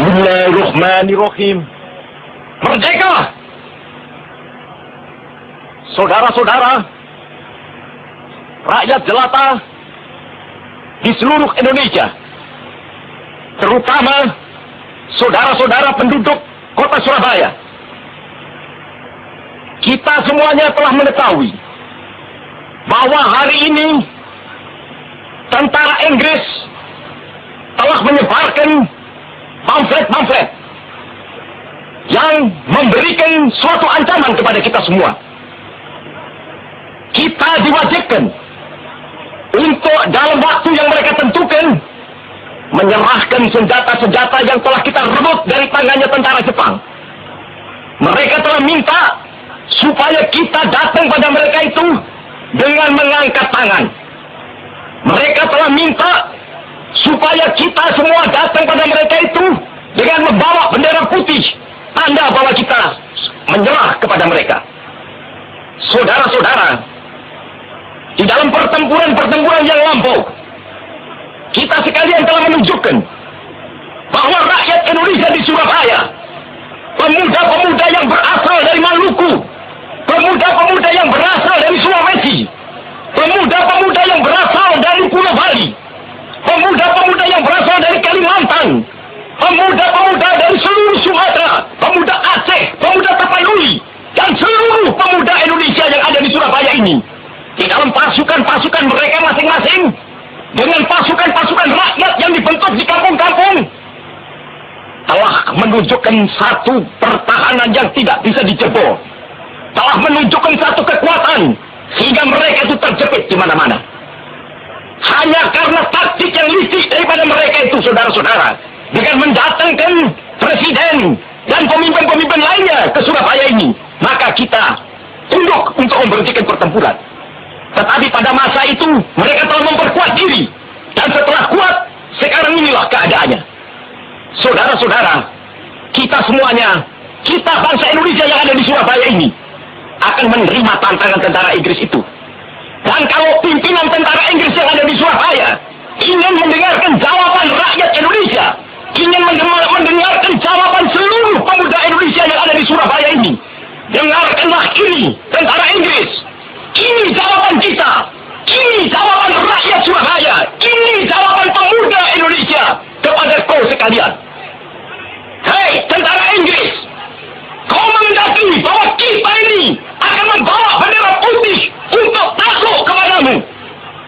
Bismillahirrahmanirrahim. Merdeka! Saudara-saudara, rakyat jelata di seluruh Indonesia, terutama saudara-saudara penduduk kota Surabaya, kita semuanya telah mengetahui bahwa hari ini tentara Inggris telah menyebarkan pamflet-pamflet yang memberikan suatu ancaman kepada kita semua. Kita diwajibkan untuk dalam waktu yang mereka tentukan menyerahkan senjata-senjata yang telah kita rebut dari tangannya tentara Jepang. Mereka telah minta supaya kita datang pada mereka itu dengan mengangkat tangan. Mereka telah minta supaya kita semua datang pada mereka itu dengan membawa bendera putih, tanda bahwa kita menyerah kepada mereka. Saudara-saudara, di dalam pertempuran-pertempuran yang lampau, kita sekalian telah menunjukkan bahwa rakyat Indonesia di Surabaya, pemuda-pemuda yang berasal dari Maluku, pemuda-pemuda yang berasal dari Sulawesi, pemuda-pemuda yang berasal dari Pulau Bali, pemuda-pemuda yang berasal dari Kalimantan, pemuda-pemuda dari seluruh Sumatera, pemuda Aceh, pemuda Tapanuli, dan seluruh pemuda Indonesia yang ada di Surabaya ini, di dalam pasukan-pasukan mereka masing-masing, dengan pasukan-pasukan rakyat yang dibentuk di kampung-kampung, telah menunjukkan satu pertahanan yang tidak bisa dijebol, telah menunjukkan satu kekuatan sehingga mereka itu terjepit di mana-mana. Hanya karena taktik yang licik daripada mereka itu, saudara-saudara, dengan mendatangkan presiden dan pemimpin-pemimpin lainnya ke Surabaya ini, maka kita tunduk untuk memberhentikan pertempuran. Tetapi pada masa itu mereka telah memperkuat diri, dan setelah kuat, sekarang inilah keadaannya. Saudara-saudara, kita semuanya, kita bangsa Indonesia yang ada di Surabaya ini, akan menerima tantangan tentara Inggris itu. Dan kalau pimpinan tentara Inggris yang ada di Surabaya ingin mendengarkan jawaban rakyat Indonesia, ingin mendengarkan jawaban seluruh pemuda Indonesia yang ada di Surabaya ini, dengarkanlah ini, tentara Inggris. Ini jawaban kita. Ini jawaban rakyat Surabaya. Ini jawaban pemuda Indonesia kepada kau sekalian. Hei, tentara Inggris, kau menghendaki bahwa kita ini akan membawa bendera putih untuk takluk kepadamu.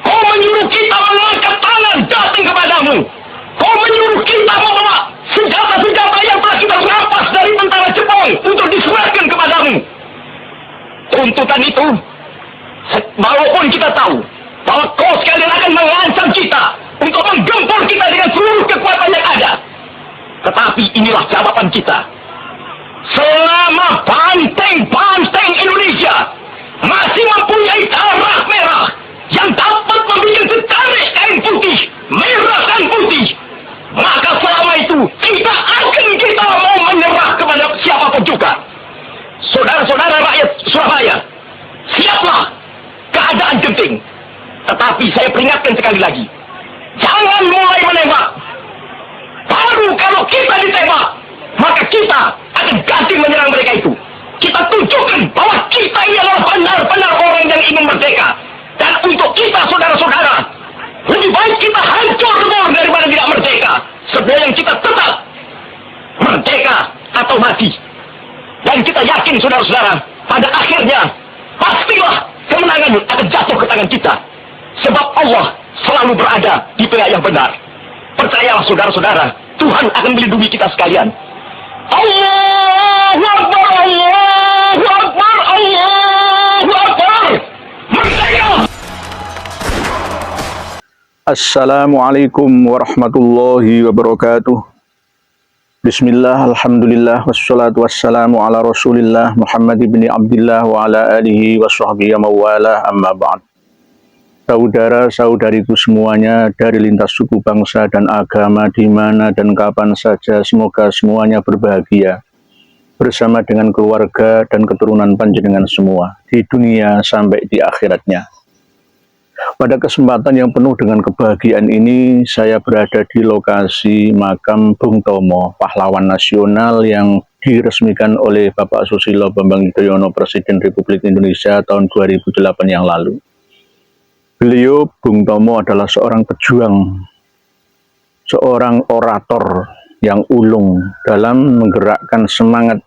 Kau menyuruh kita mengangkat tangan datang kepadamu. Kau menyuruh kita membawa senjata-senjata yang telah kita rampas dari tentara Jepang untuk diserahkan kepadamu. Tuntutan itu, walaupun kita tahu bahwa kau sekalian akan mengancam kita untuk menggempur kita dengan seluruh kekuatan yang ada, tetapi inilah jawaban kita. Selama banteng-banteng Indonesia masih mempunyai darah merah yang dapat membuat setarik kain putih, merah dan putih, maka selama itu tidak akan kita mau menyerah kepada siapapun juga. Saudara-saudara rakyat Surabaya, siaplah, keadaan genting. Tetapi saya peringatkan sekali lagi, jangan mulai menembak. Baru kalau kita ditembak, maka kita akan ganti menyerang mereka itu. Kita tunjukkan bahwa kita ini adalah benar-benar orang yang ingin merdeka. Dan untuk kita, saudara-saudara, lebih baik kita hancur daripada tidak merdeka, sebelum kita tetap merdeka atau mati. Dan kita yakin, saudara-saudara, pada akhirnya pastilah kemenangan akan jatuh ke tangan kita. Sebab Allah selalu berada di pihak yang benar. Percayalah, saudara-saudara, Tuhan akan melindungi kita sekalian. Allahu Akbar, Allahu Akbar, Allahu Akbar. Merdeka! Assalamualaikum warahmatullahi wabarakatuh. Bismillah, alhamdulillah, wassalatu wassalamu ala rasulillah Muhammad ibn Abdillah wa ala alihi wa sahbihi mawala, amma ba'd. Saudara-saudariku semuanya dari lintas suku bangsa dan agama di mana dan kapan saja, semoga semuanya berbahagia bersama dengan keluarga dan keturunan panjenengan semua di dunia sampai di akhiratnya. Pada kesempatan yang penuh dengan kebahagiaan ini, saya berada di lokasi makam Bung Tomo, pahlawan nasional yang diresmikan oleh Bapak Susilo Bambang Yudhoyono, Presiden Republik Indonesia tahun 2008 yang lalu. Beliau, Bung Tomo, adalah seorang pejuang, seorang orator yang ulung dalam menggerakkan semangat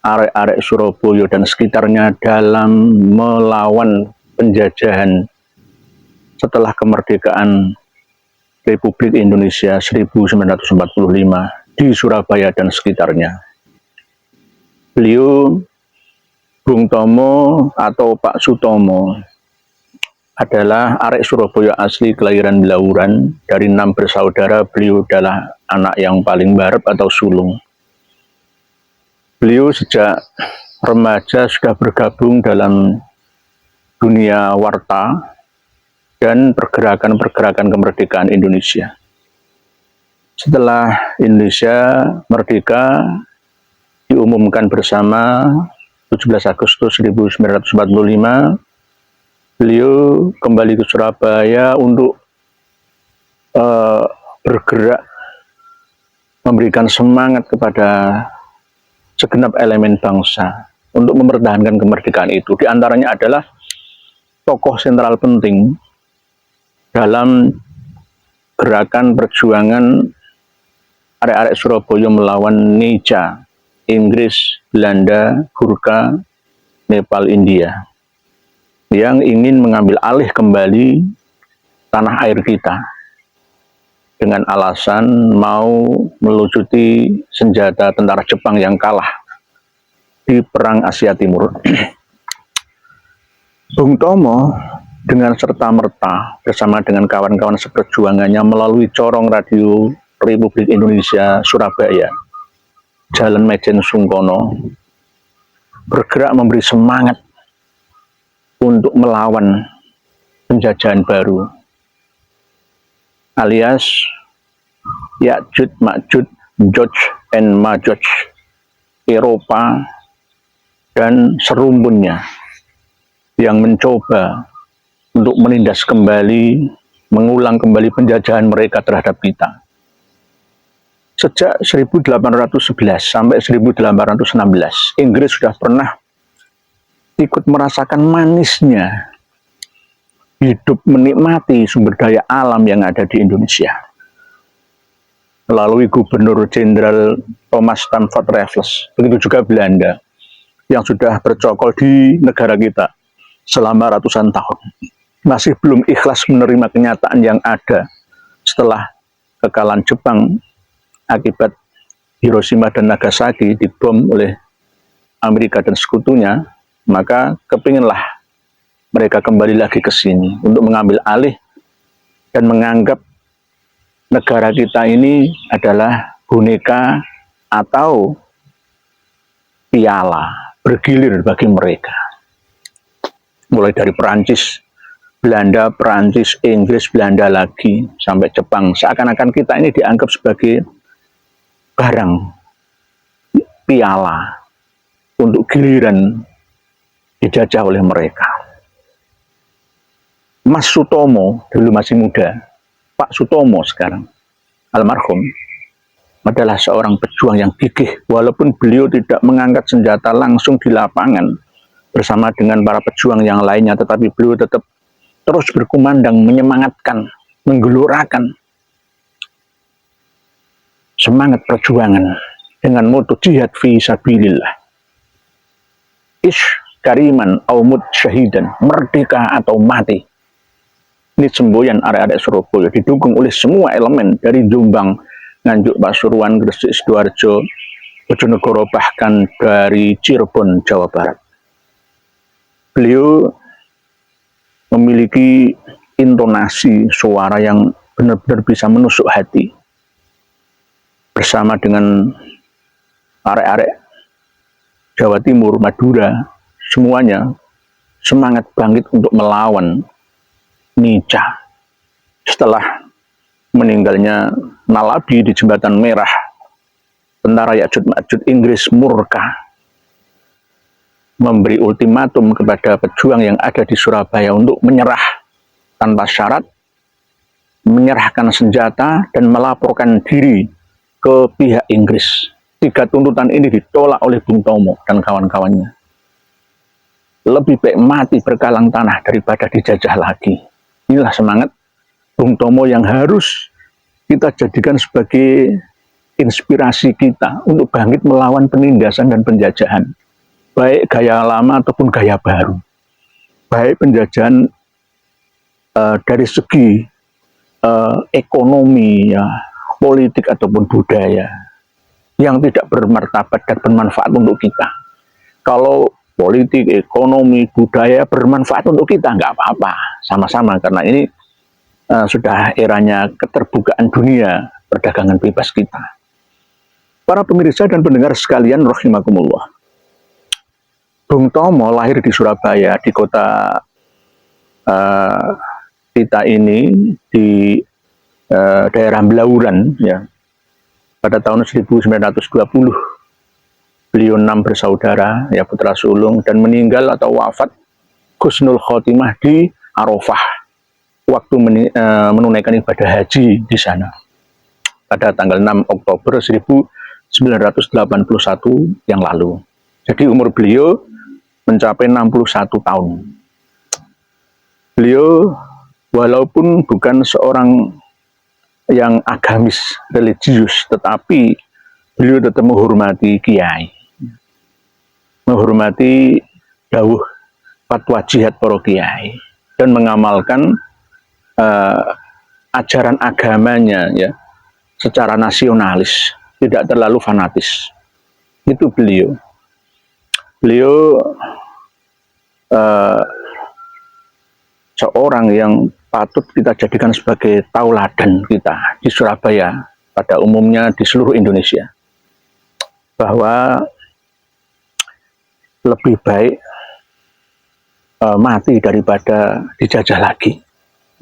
arek-arek Surabaya dan sekitarnya dalam melawan penjajahan setelah kemerdekaan Republik Indonesia 1945 di Surabaya dan sekitarnya. Beliau, Bung Tomo atau Pak Sutomo, adalah arek Surabaya asli kelahiran Blauran. Dari 6 bersaudara, beliau adalah anak yang paling barep atau sulung. Beliau sejak remaja sudah bergabung dalam dunia warta dan pergerakan-pergerakan kemerdekaan Indonesia. Setelah Indonesia merdeka, diumumkan bersama 17 Agustus 1945, beliau kembali ke Surabaya untuk bergerak, memberikan semangat kepada segenap elemen bangsa untuk mempertahankan kemerdekaan itu. Di antaranya adalah tokoh sentral penting dalam gerakan perjuangan arek-arek Surabaya melawan Nica, Inggris, Belanda, Gurkha, Nepal, India, yang ingin mengambil alih kembali tanah air kita dengan alasan mau melucuti senjata tentara Jepang yang kalah di Perang Asia Timur. Bung Tomo dengan serta-merta bersama dengan kawan-kawan seperjuangannya melalui corong radio Republik Indonesia Surabaya, Jalan Mejen Sungkono, bergerak memberi semangat untuk melawan penjajahan baru, alias Ya'juj Ma'juj, Joj and Majoj, Eropa dan serumpunnya yang mencoba untuk menindas kembali, mengulang kembali penjajahan mereka terhadap kita. Sejak 1811 sampai 1816, Inggris sudah pernah ikut merasakan manisnya hidup menikmati sumber daya alam yang ada di Indonesia. Melalui Gubernur Jenderal Thomas Stamford Raffles, begitu juga Belanda yang sudah bercokol di negara kita selama ratusan tahun, masih belum ikhlas menerima kenyataan yang ada setelah kekalahan Jepang akibat Hiroshima dan Nagasaki dibom oleh Amerika dan sekutunya. Maka kepinginlah mereka kembali lagi ke sini untuk mengambil alih dan menganggap negara kita ini adalah boneka atau piala bergilir bagi mereka. Mulai dari Perancis, Belanda, Perancis, Inggris, Belanda lagi, sampai Jepang. Seakan-akan kita ini dianggap sebagai barang, piala untuk giliran dijajah oleh mereka. Mas Sutomo dulu masih muda, Pak Sutomo sekarang almarhum, adalah seorang pejuang yang gigih. Walaupun beliau tidak mengangkat senjata langsung di lapangan bersama dengan para pejuang yang lainnya, tetapi beliau tetap terus berkumandang, menyemangatkan, menggelorakan semangat perjuangan dengan moto jihad fi sabilillah. Ish kariman aumut syahidan, merdeka atau mati. Ini semboyan arek-arek Surabaya, didukung oleh semua elemen dari Jombang, Nganjuk, Pasuruan, Gresik, Sidoarjo, Bojonegoro, bahkan dari Cirebon, Jawa Barat. Beliau memiliki intonasi suara yang benar-benar bisa menusuk hati. Bersama dengan arek-arek Jawa Timur, Madura, semuanya semangat bangkit untuk melawan Nica. Setelah meninggalnya Nalabi di Jembatan Merah, tentara Ya'juj Ma'juj Inggris murka, memberi ultimatum kepada pejuang yang ada di Surabaya untuk menyerah tanpa syarat, menyerahkan senjata dan melaporkan diri ke pihak Inggris. 3 tuntutan ini ditolak oleh Bung Tomo dan kawan-kawannya. Lebih baik mati berkalang tanah daripada dijajah lagi. Inilah semangat Bung Tomo yang harus kita jadikan sebagai inspirasi kita untuk bangkit melawan penindasan dan penjajahan. Baik gaya lama ataupun gaya baru. Baik penjajahan dari segi ekonomi, ya, politik ataupun budaya yang tidak bermartabat dan bermanfaat untuk kita. Kalau politik, ekonomi, budaya bermanfaat untuk kita, nggak apa-apa, sama-sama, karena ini sudah eranya keterbukaan dunia, perdagangan bebas kita. Para pemirsa dan pendengar sekalian, rahimakumullah. Bung Tomo lahir di Surabaya, di kota kita ini, di daerah Blauran, ya, pada tahun 1920. Beliau 6 bersaudara, ya, putra sulung, dan meninggal atau wafat husnul khotimah di Arafah waktu menunaikan ibadah haji di sana pada tanggal 6 Oktober 1981 yang lalu. Jadi umur beliau mencapai 61 tahun. Beliau walaupun bukan seorang yang agamis, religius, tetapi beliau tetap menghormati kiai, menghormati dawuh fatwa jihad para kiai, dan mengamalkan ajaran agamanya, ya, secara nasionalis, tidak terlalu fanatis. Itu beliau. Beliau seorang yang patut kita jadikan sebagai tauladan kita di Surabaya, pada umumnya di seluruh Indonesia, bahwa lebih baik mati daripada dijajah lagi.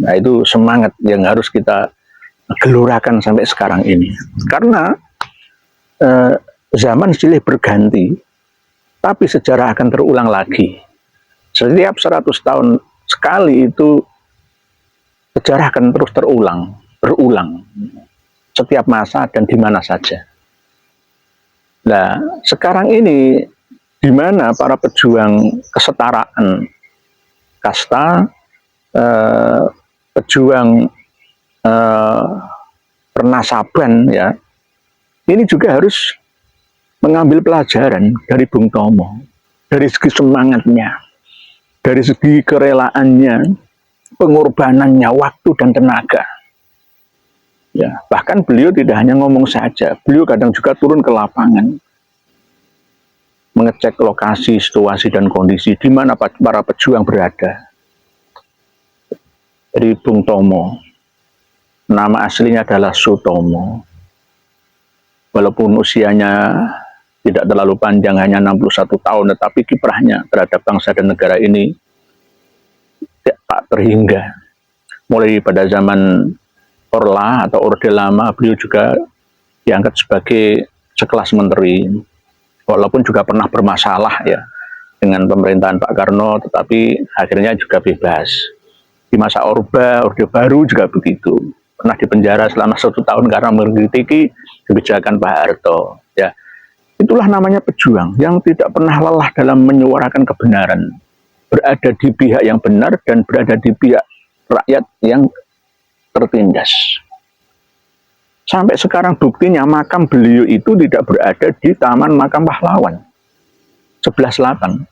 Nah, itu semangat yang harus kita gelurakan sampai sekarang ini. Karena zaman silih berganti, tapi sejarah akan terulang lagi. Setiap 100 tahun sekali itu sejarah akan terus berulang, setiap masa dan di mana saja. Nah, sekarang ini di mana para pejuang kesetaraan kasta, pejuang pernasaban, ya, ini juga harus mengambil pelajaran dari Bung Tomo, dari segi semangatnya, dari segi kerelaannya, pengorbanannya, waktu dan tenaga. Ya, bahkan beliau tidak hanya ngomong saja, beliau kadang juga turun ke lapangan, mengecek lokasi, situasi dan kondisi di mana para pejuang berada. Dari Bung Tomo, nama aslinya adalah Sutomo. Walaupun usianya tidak terlalu panjang, hanya 61 tahun, tetapi kiprahnya terhadap bangsa dan negara ini tak terhingga. Mulai pada zaman Orla atau Orde Lama, beliau juga diangkat sebagai sekelas menteri. Walaupun juga pernah bermasalah, ya, dengan pemerintahan Pak Karno, tetapi akhirnya juga bebas. Di masa Orde Baru juga begitu. Pernah dipenjara selama 1 tahun karena mengkritiki kebijakan Pak Harto. Ya, itulah namanya pejuang yang tidak pernah lelah dalam menyuarakan kebenaran, berada di pihak yang benar dan berada di pihak rakyat yang tertindas. Sampai sekarang buktinya makam beliau itu tidak berada di Taman Makam Pahlawan 11-8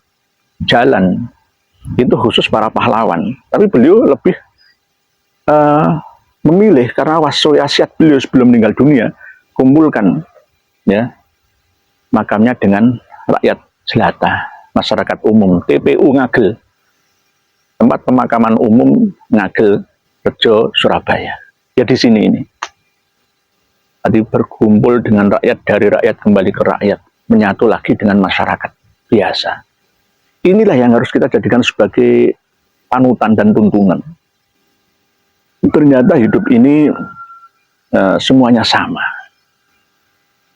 jalan, itu khusus para pahlawan. Tapi beliau lebih memilih, karena wasiat beliau sebelum meninggal dunia, kumpulkan, ya, makamnya dengan rakyat jelata, masyarakat umum, TPU Ngagel, tempat pemakaman umum Ngagel, Rejo, Surabaya. Ya, di sini ini. Tadi berkumpul dengan rakyat, dari rakyat kembali ke rakyat, menyatu lagi dengan masyarakat biasa. Inilah yang harus kita jadikan sebagai panutan dan tuntunan. Ternyata hidup ini semuanya sama,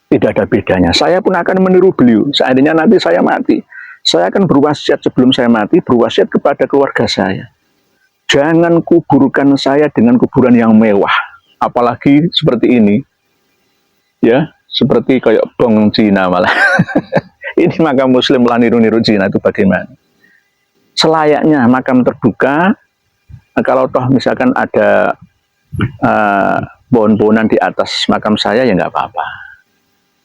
tidak ada bedanya. Saya pun akan meniru beliau. Seandainya nanti saya mati, saya akan berwasiat sebelum saya mati, berwasiat kepada keluarga saya. jangan kuburkan saya dengan kuburan yang mewah, apalagi seperti ini, ya, seperti kayak bong Cina malah. Ini makam Muslim malah niru-niru Cina, itu bagaimana? Selayaknya makam terbuka, kalau toh misalkan ada pohon-pohonan di atas makam saya, ya nggak apa-apa.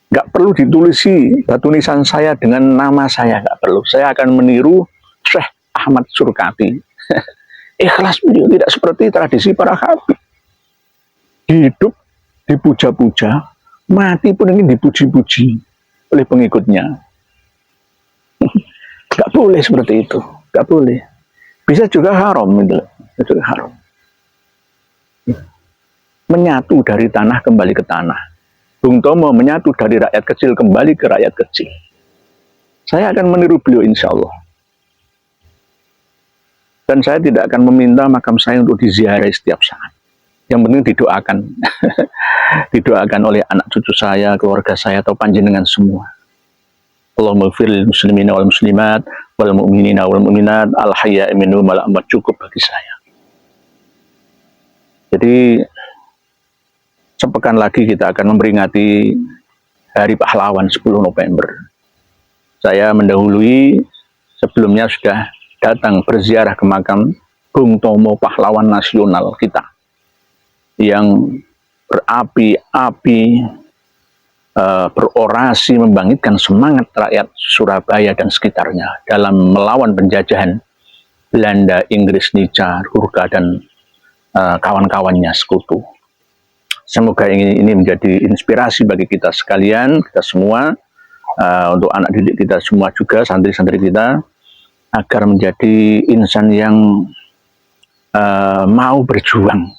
Nggak perlu ditulisi batu nisan saya dengan nama saya, nggak perlu. Saya akan meniru Syekh Ahmad Surkati. Ikhlas beliau tidak seperti tradisi para habib. Hidup dipuja-puja, mati pun ingin dipuji-puji oleh pengikutnya. Nggak boleh seperti itu, nggak boleh. Bisa juga haram, gitu. Itu haram. Menyatu dari tanah kembali ke tanah. Bung Tomo menyatu dari rakyat kecil kembali ke rakyat kecil. Saya akan meniru beliau insya Allah. Dan saya tidak akan meminta makam saya untuk diziarahi setiap saat. Yang penting didoakan. Didoakan oleh anak cucu saya, keluarga saya, atau panjenengan semua. Allahumma ighfir lil muslimina wal muslimat wal mu'minina wal mu'minat al hayya'i minhum wal amwat, cukup bagi saya. Jadi sepekan lagi kita akan memperingati Hari Pahlawan 10 November. Saya mendahului, sebelumnya sudah datang berziarah ke makam Bung Tomo, pahlawan nasional kita yang berapi-api, berorasi membangkitkan semangat rakyat Surabaya dan sekitarnya dalam melawan penjajahan Belanda, Inggris, Nica, Gurkha, dan kawan-kawannya sekutu. Semoga ini menjadi inspirasi bagi kita sekalian, kita semua, untuk anak didik kita semua juga, santri-santri kita, agar menjadi insan yang mau berjuang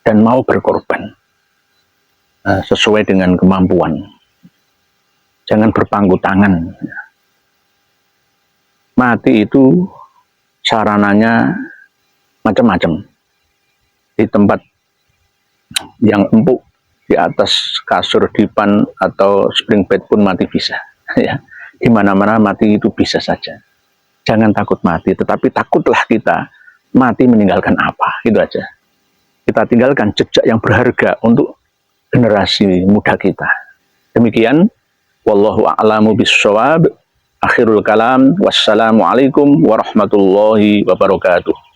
dan mau berkorban sesuai dengan kemampuan. Jangan berpangku tangan. Mati itu sarananya macam-macam. Di tempat yang empuk, di atas kasur dipan atau spring bed pun mati bisa. Ya, di mana-mana mati itu bisa saja. Jangan takut mati, tetapi takutlah kita mati meninggalkan apa, itu aja. Kita tinggalkan jejak yang berharga untuk generasi muda kita. Demikian, wallahu a'lamu bissawab. Akhirul kalam, wassalamualaikum warahmatullahi wabarakatuh.